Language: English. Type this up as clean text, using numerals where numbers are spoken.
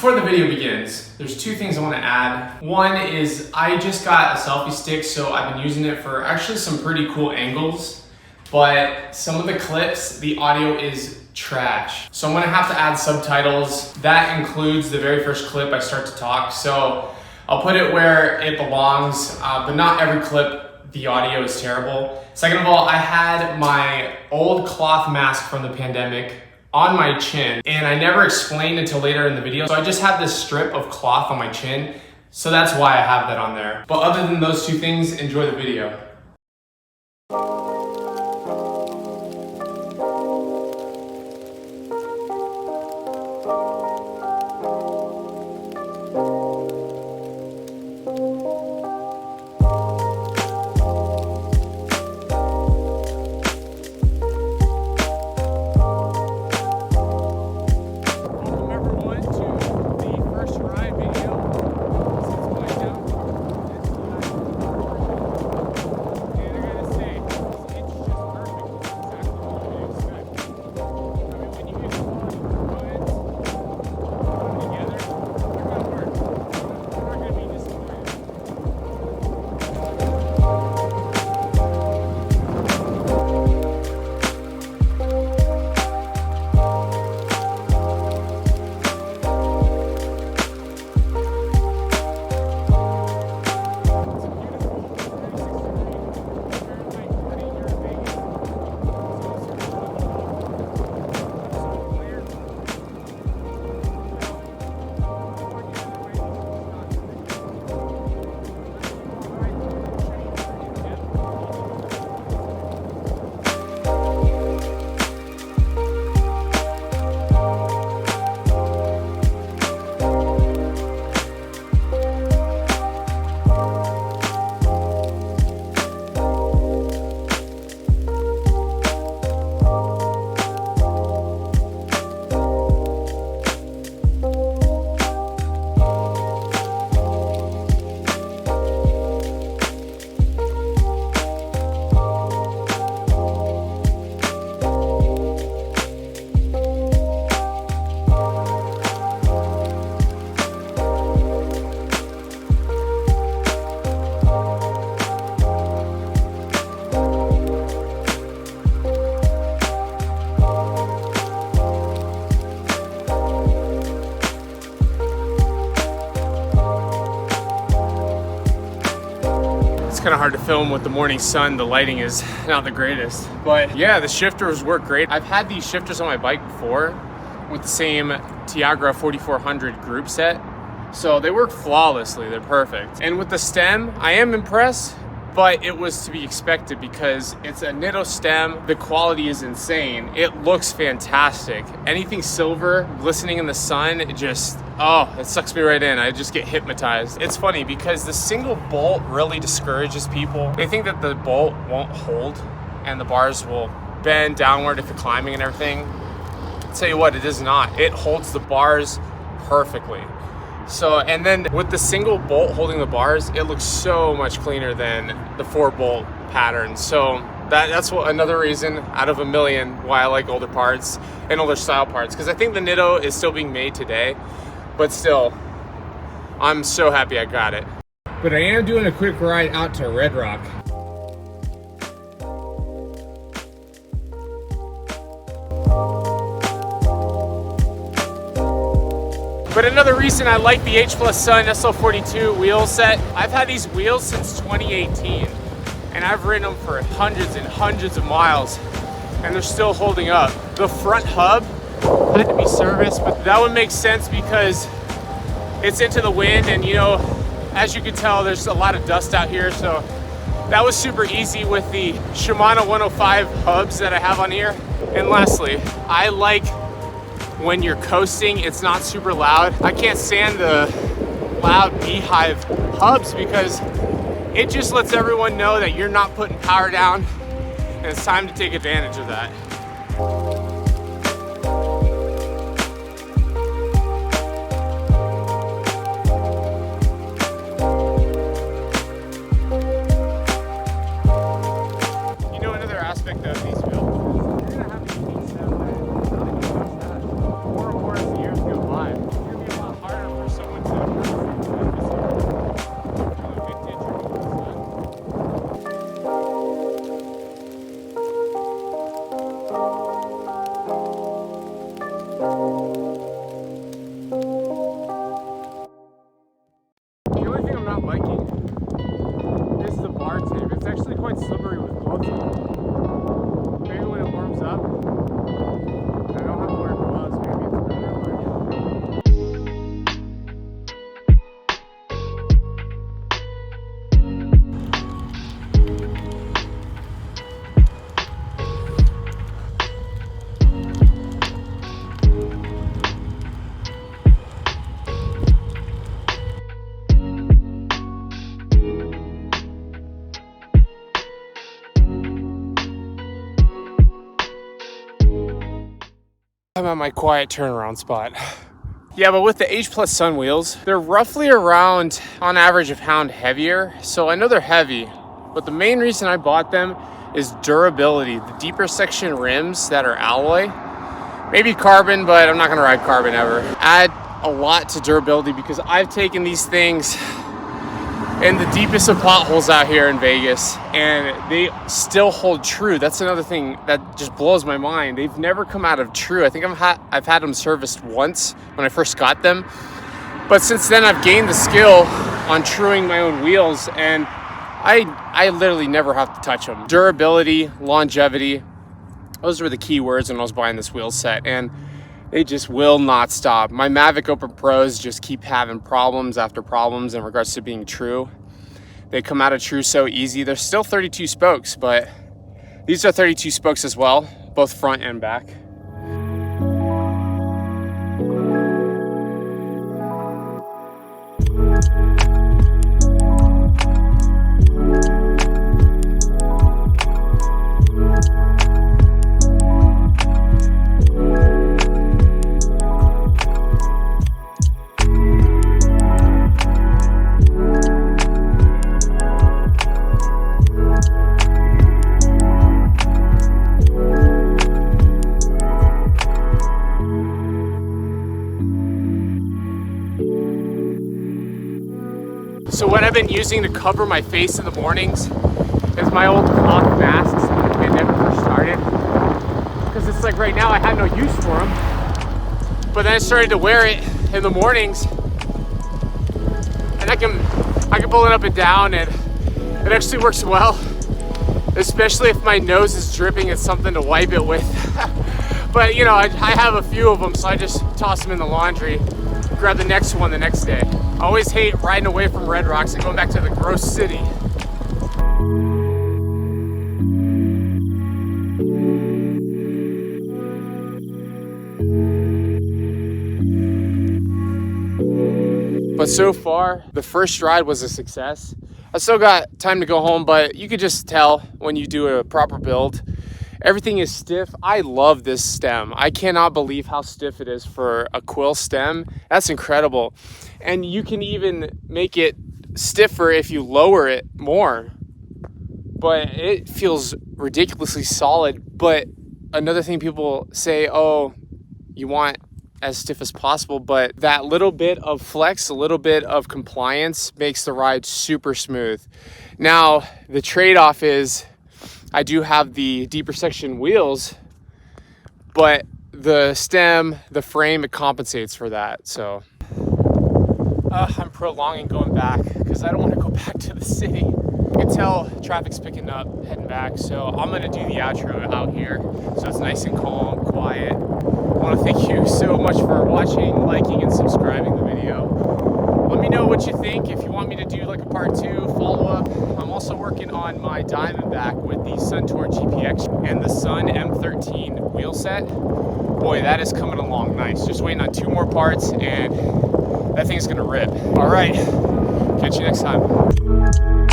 Before the video begins, there's two things I want to add. One is I just got a selfie stick, so I've been using it for actually some pretty cool angles, but some of the clips, the audio is trash. So I'm gonna have to add subtitles. That includes the very first clip I start to talk. So I'll put it where it belongs, but not every clip, the audio is terrible. Second of all, I had my old cloth mask from the pandemic on my chin, and I never explained until later in the video. So I just have this strip of cloth on my chin, so that's why I have that on there. But other than those two things, enjoy the video. Kind of hard to film with the morning sun. The lighting is not the greatest, but yeah, the shifters work great. I've had these shifters on my bike before with the same Tiagra 4400 group set, so they work flawlessly. They're perfect. And with the stem, I am impressed, but it was to be expected because it's a Nitto stem. The quality is insane. It looks fantastic. Anything silver glistening in the sun, it just, oh, it sucks me right in. I just get hypnotized. It's funny because the single bolt really discourages people. They think that the bolt won't hold and the bars will bend downward if you're climbing and everything. I'll tell you what, it is not. It holds the bars perfectly. So, and then with the single bolt holding the bars, it looks so much cleaner than the 4-bolt pattern. So that's another reason out of a million why I like older parts and older style parts, because I think the Nitto is still being made today, but still, I'm so happy I got it. But I am doing a quick ride out to Red Rock. But another reason I like the H+ Sun SL42 wheel set, I've had these wheels since 2018, and I've ridden them for hundreds and hundreds of miles, and they're still holding up. The front hub had to be serviced, but that would make sense because it's into the wind, and you know, as you can tell, there's a lot of dust out here, so that was super easy with the Shimano 105 hubs that I have on here. And lastly, I like when you're coasting, it's not super loud. I can't stand the loud beehive hubs because it just lets everyone know that you're not putting power down, and it's time to take advantage of that. slippery with gloves on. Maybe when it warms up, I don't have to wear gloves. Maybe it's better, I'm at my quiet turnaround spot. Yeah, but with the H+ Sun wheels, they're roughly around, on average, a pound heavier. So I know they're heavy, but the main reason I bought them is durability. The deeper section rims that are alloy, maybe carbon, but I'm not gonna ride carbon ever. Add a lot to durability because I've taken these things in the deepest of potholes out here in Vegas and they still hold true. That's another thing that just blows my mind. They've never come out of true. I think I've had them serviced once when I first got them, but since then I've gained the skill on truing my own wheels and I literally never have to touch them. Durability, longevity, those were the key words when I was buying this wheel set, and they just will not stop. My Mavic Open Pros just keep having problems after problems in regards to being true. They come out of true so easy. They're still 32 spokes, but these are 32 spokes as well, both front and back. So what I've been using to cover my face in the mornings is my old cloth masks when the pandemic first started. Because it's like right now I had no use for them. But then I started to wear it in the mornings and I can pull it up and down and it actually works well. Especially if my nose is dripping, it's something to wipe it with. But you know, I have a few of them, so I just toss them in the laundry, grab the next one the next day. I always hate riding away from Red Rocks and going back to the gross city. But so far, the first ride was a success. I still got time to go home, but you could just tell when you do a proper build. Everything is stiff. I love this stem. I cannot believe how stiff it is for a quill stem. That's incredible. And you can even make it stiffer if you lower it more. But it feels ridiculously solid. But another thing people say, oh, you want as stiff as possible, but that little bit of flex, a little bit of compliance makes the ride super smooth. Now, the trade-off is I do have the deeper section wheels, but the stem, the frame, it compensates for that. So I'm prolonging going back because I don't want to go back to the city. You can tell traffic's picking up heading back, so I'm gonna do the outro out here so it's nice and calm, quiet. I want to thank you so much for watching, liking, and subscribing the video. Let me know what you think. If you want me to do like a part 2 follow-up, I'm also working on my Diamondback with the Suntour GPX and the Sun M13 wheel set. Boy, that is coming along nice. Just waiting on 2 more parts and that thing's gonna rip. All right, catch you next time.